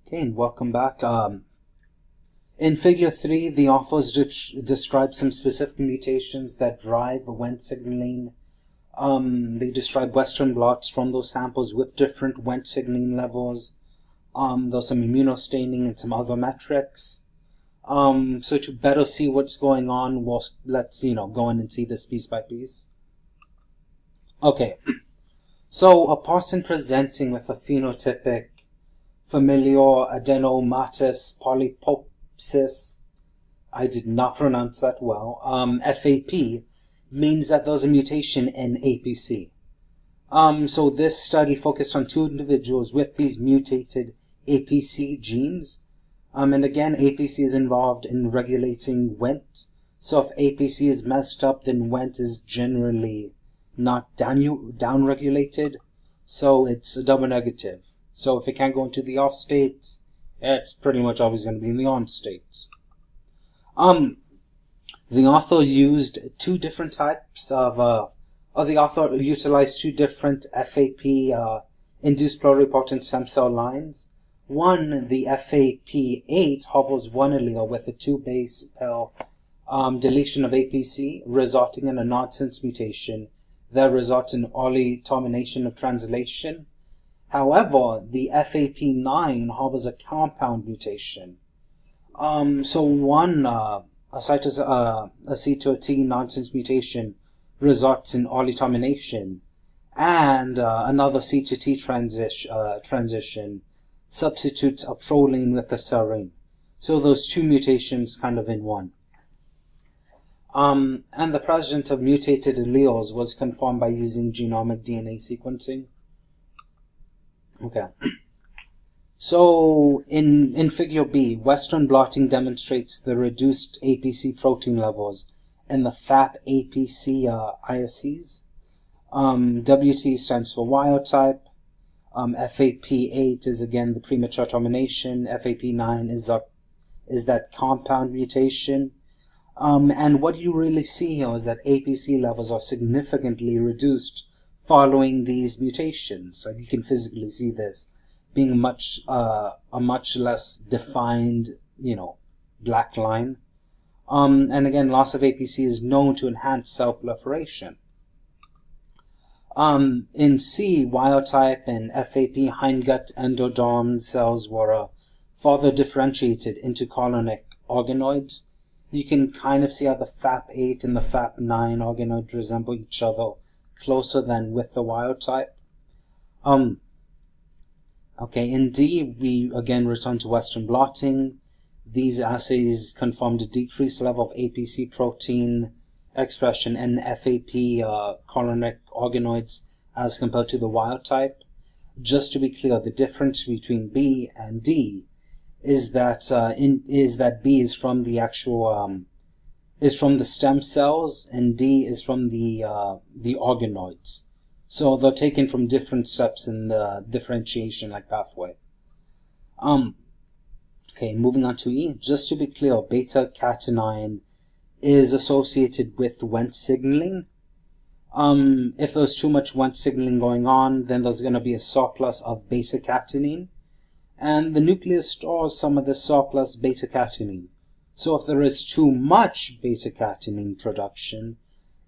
Okay, and welcome back. In Figure 3, the authors describe some specific mutations that drive Wnt signaling. They describe Western blots from those samples with different Wnt signaling levels. There's some immunostaining and some other metrics. So to better see what's going on, let's go in and see this piece by piece. Okay, so a person presenting with a phenotypic familial adenomatous polyposis, I did not pronounce that well, FAP, means that there's a mutation in APC. So this study focused on two individuals with these mutated APC genes. And again, APC is involved in regulating Wnt. So if APC is messed up, then Wnt is generally not down-regulated. So it's a double negative. So if it can't go into the off states, it's pretty much always going to be in the on states. The author used two different types of, the author utilized two different FAP induced pluripotent stem cell lines. One, the FAP8, harbors one allele with a 2-base pair deletion of APC, resulting in a nonsense mutation that results in early termination of translation. However, the FAP9 harbors a compound mutation. So one, a C to a T nonsense mutation results in early termination, and another C to T transition substitutes a proline with a serine. So those two mutations kind of in one. And the presence of mutated alleles was confirmed by using genomic DNA sequencing. Okay. So in Figure B, Western blotting demonstrates the reduced APC protein levels in the FAP-APC ISCs. WT stands for wild type. FAP8 is again the premature termination. FAP9 is that compound mutation. And what you really see here is that APC levels are significantly reduced following these mutations. Like you can physically see this being a much less defined, black line. And again, loss of APC is known to enhance cell proliferation. In C, wild type and FAP hindgut endoderm cells were further differentiated into colonic organoids. You can kind of see how the FAP8 and the FAP9 organoids resemble each other closer than with the wild type. Okay, in D, we again return to Western blotting. These assays confirmed a decreased level of APC protein expression in FAP colonic organoids as compared to the wild type. Just to be clear, the difference between B and D is that B is from the actual is from the stem cells, and D is from the organoids. So they're taken from different steps in the differentiation pathway. Okay, moving on to E. Just to be clear, beta-catenin is associated with Wnt signaling. If there's too much Wnt signaling going on, then there's going to be a surplus of beta-catenin, and the nucleus stores some of the surplus beta-catenin. So if there is too much beta-catenin production,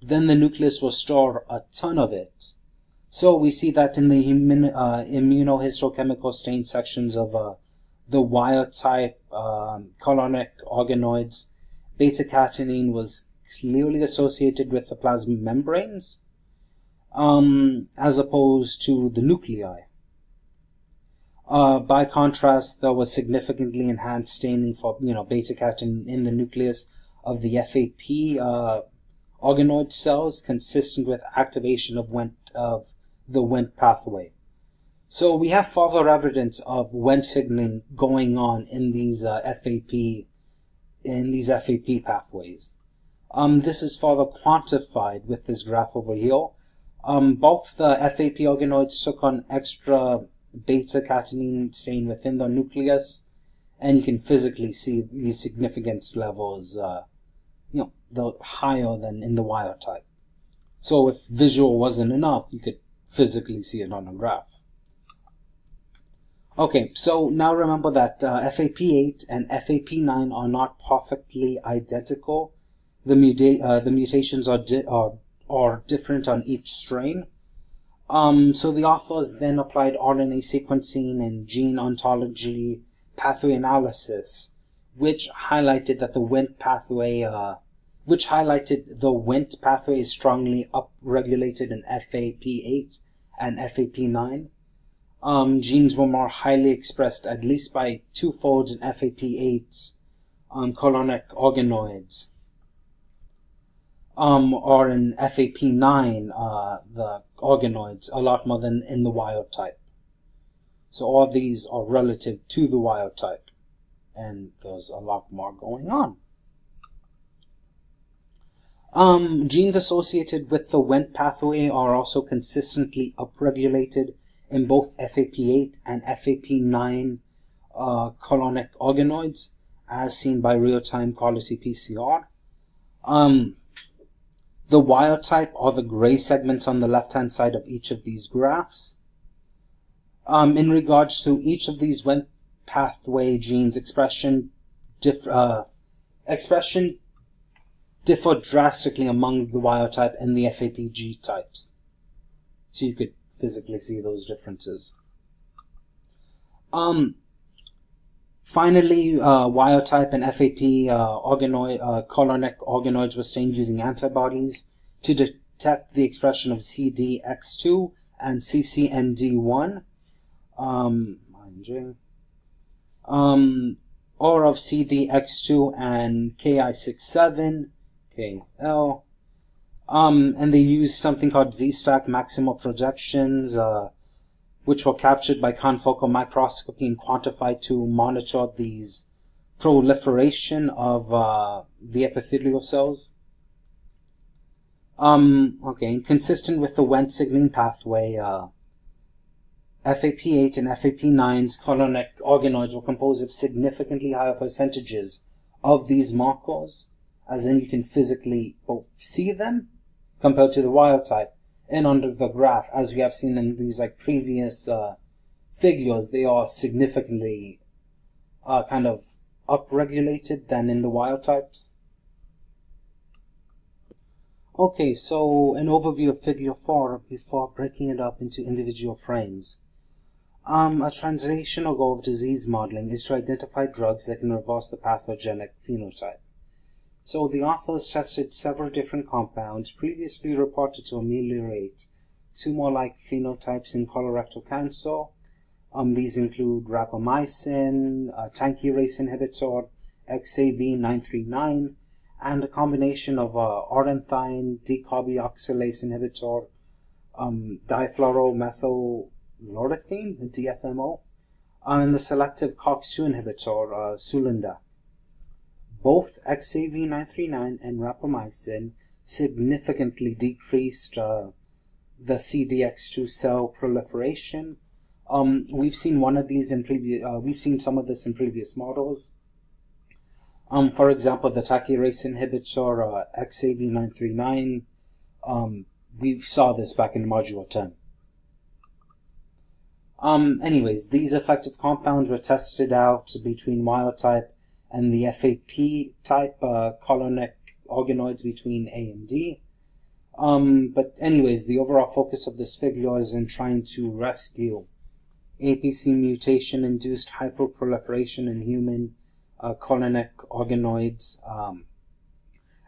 then the nucleus will store a ton of it. So we see that in the immunohistochemical stain sections of the wild type colonic organoids, beta-catenin was clearly associated with the plasma membranes, as opposed to the nuclei. By contrast, there was significantly enhanced staining for beta-catenin in the nucleus of the FAP organoid cells, consistent with activation of the Wnt pathway. So we have further evidence of Wnt signaling going on in these FAP pathways. This is further quantified with this graph over here. Both the FAP organoids took on extra beta-catenin stain within the nucleus, and you can physically see these significance levels, they're higher than in the wild type. So if visual wasn't enough, you could physically see it on a graph. Okay, so now remember that FAP8 and FAP9 are not perfectly identical. The mutations are different on each strain. So the authors then applied RNA sequencing and gene ontology pathway analysis, which highlighted that the Wnt pathway is strongly upregulated in FAP8 and FAP9. Genes were more highly expressed, at least by two-folds in FAP8 colonic organoids, or in FAP9 the organoids a lot more than in the wild type. So all these are relative to the wild type, and there's a lot more going on. Genes associated with the Wnt pathway are also consistently upregulated in both FAP8 and FAP9 colonic organoids, as seen by real-time quality PCR. The wild type are the gray segments on the left-hand side of each of these graphs. In regards to each of these Wnt pathway genes, expression differ drastically among the wild type and the FAPG types. So you could physically see those differences. Finally, wild type and FAP colonic organoids were stained using antibodies to detect the expression of CDX2 and CCND1, or of CDX2 and Ki67, KL. And they used something called Z-stack maximal projections, which were captured by confocal microscopy and quantified to monitor these proliferation of the epithelial cells. Consistent with the Wnt signaling pathway, FAP8 and FAP9's colonic organoids were composed of significantly higher percentages of these markers, as in you can physically both see them compared to the wild type. And under the graph, as we have seen in these previous figures, they are significantly kind of upregulated than in the wild types. Okay, so an overview of figure 4 before breaking it up into individual frames. A translational goal of disease modeling is to identify drugs that can reverse the pathogenic phenotype. So the authors tested several different compounds previously reported to ameliorate tumor-like phenotypes in colorectal cancer. These include rapamycin, tankerase inhibitor, XAV939, and a combination of ornithine decarboxylase inhibitor, difluoromethylorethine, DFMO, and the selective COX-2 inhibitor, Sulindac. Both XAV939 and rapamycin significantly decreased the CDX2 cell proliferation. We've seen some of this in previous models. For example, the tankerase inhibitor XAV939. We saw this back in module 10. Anyways, these effective compounds were tested out between wild type and the FAP type colonic organoids between A and D. But anyways, the overall focus of this figure is in trying to rescue APC mutation-induced hyperproliferation in human colonic organoids.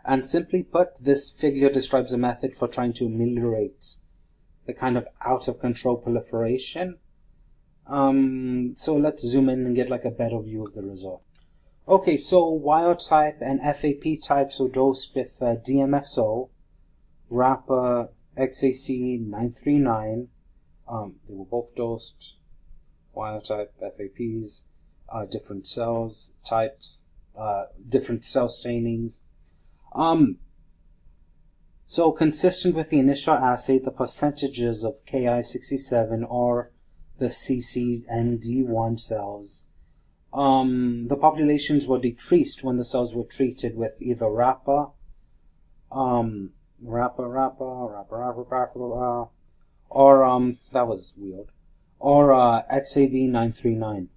And simply put, this figure describes a method for trying to ameliorate the kind of out-of-control proliferation. So let's zoom in and get a better view of the result. Okay, so wild type and FAP types were dosed with DMSO, Rapa, XAC939. They were both dosed, wild type, FAPs, different cells, types, different cell stainings. So consistent with the initial assay, the percentages of Ki67 or the CCND1 cells, the populations were decreased when the cells were treated with either Rapa, or that was weird, or XAV939.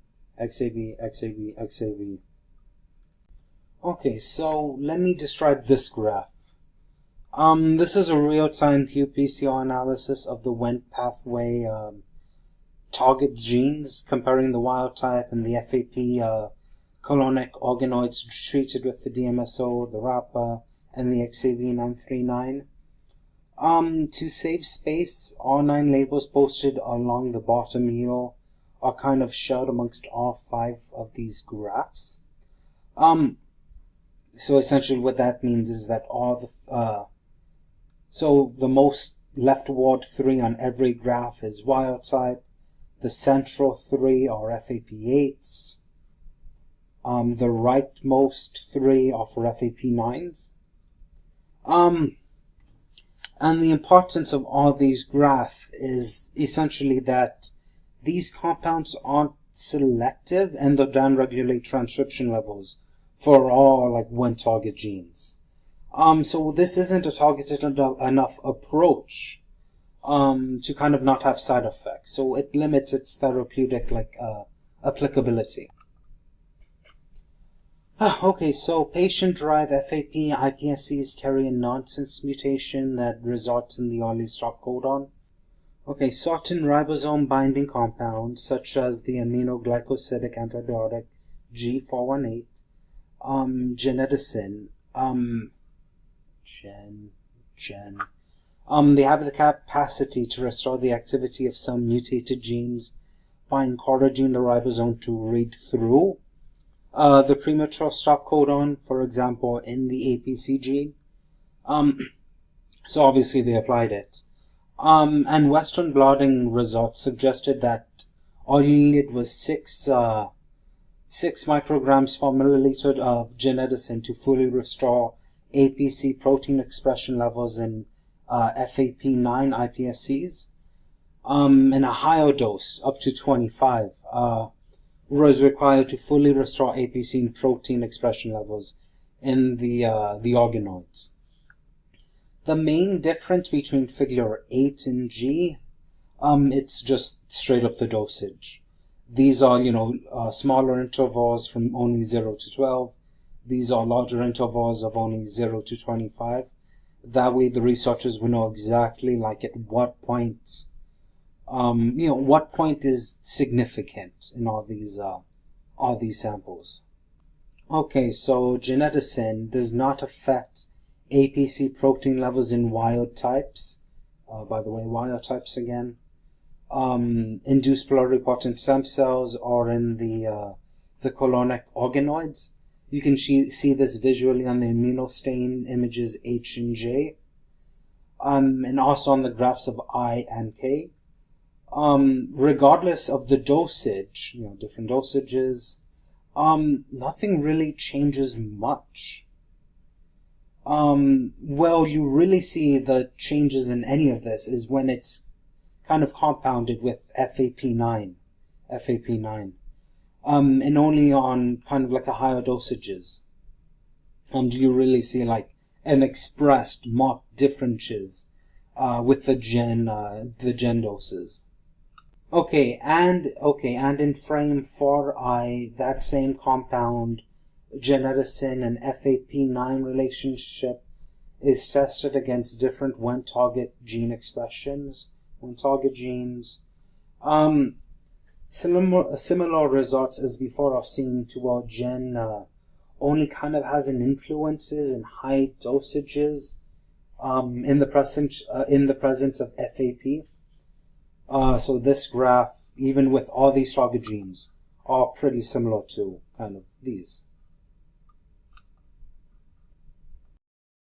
XAV. Okay, so let me describe this graph. This is a real-time qPCR analysis of the Wnt pathway target genes, comparing the wild type and the FAP colonic organoids treated with the DMSO, the RAPA, and the XAV939. To save space, all 9 labels posted along the bottom here are kind of shared amongst all 5 of these graphs. So essentially what that means is that all the so the most leftward 3 on every graph is wild type, the central 3 are FAP8s, the rightmost 3 are for FAP9s. And the importance of all these graphs is essentially that these compounds aren't selective and they downregulate transcription levels for all Wnt target genes. So this isn't a targeted enough approach to kind of not have side effects. So it limits its therapeutic applicability. Okay, so patient-derived FAP iPSCs carry a nonsense mutation that results in the early stop codon. Okay, certain ribosome-binding compounds, such as the aminoglycosidic antibiotic G418, genedicin, they have the capacity to restore the activity of some mutated genes by encouraging the ribosome to read through the premature stop codon, for example, in the APC gene. So obviously they applied it. And Western blotting results suggested that all you needed was 6 micrograms per milliliter of genedicin to fully restore APC protein expression levels in FAP9 iPSCs. And a higher dose, up to 25, was required to fully restore APC protein expression levels in the organoids. The main difference between figure 8 and G, it's just straight up the dosage. These are, smaller intervals from only 0 to 12. These are larger intervals of only 0 to 25. That way the researchers will know exactly at what point what point is significant in all these samples. Okay, so genedicin does not affect APC protein levels in wild types. By the way, wild types again. Induced pluripotent stem cells or in the colonic organoids. You can see this visually on the immunostain images H and J, and also on the graphs of I and K. Regardless of the dosage, different dosages, nothing really changes much. Well, you really see the changes in any of this is when it's kind of compounded with FAP9, and only on kind of the higher dosages. Do you really see an expressed marked differences with the gen doses? Okay, and in frame 4I, that same compound, genedicin and FAP9 relationship is tested against different Wnt target gene expressions, Wnt target genes. Similar results as before are seen to our gen only kind of has an influences in high dosages in the presence of FAP. So this graph, even with all these target genes, are pretty similar to kind of these.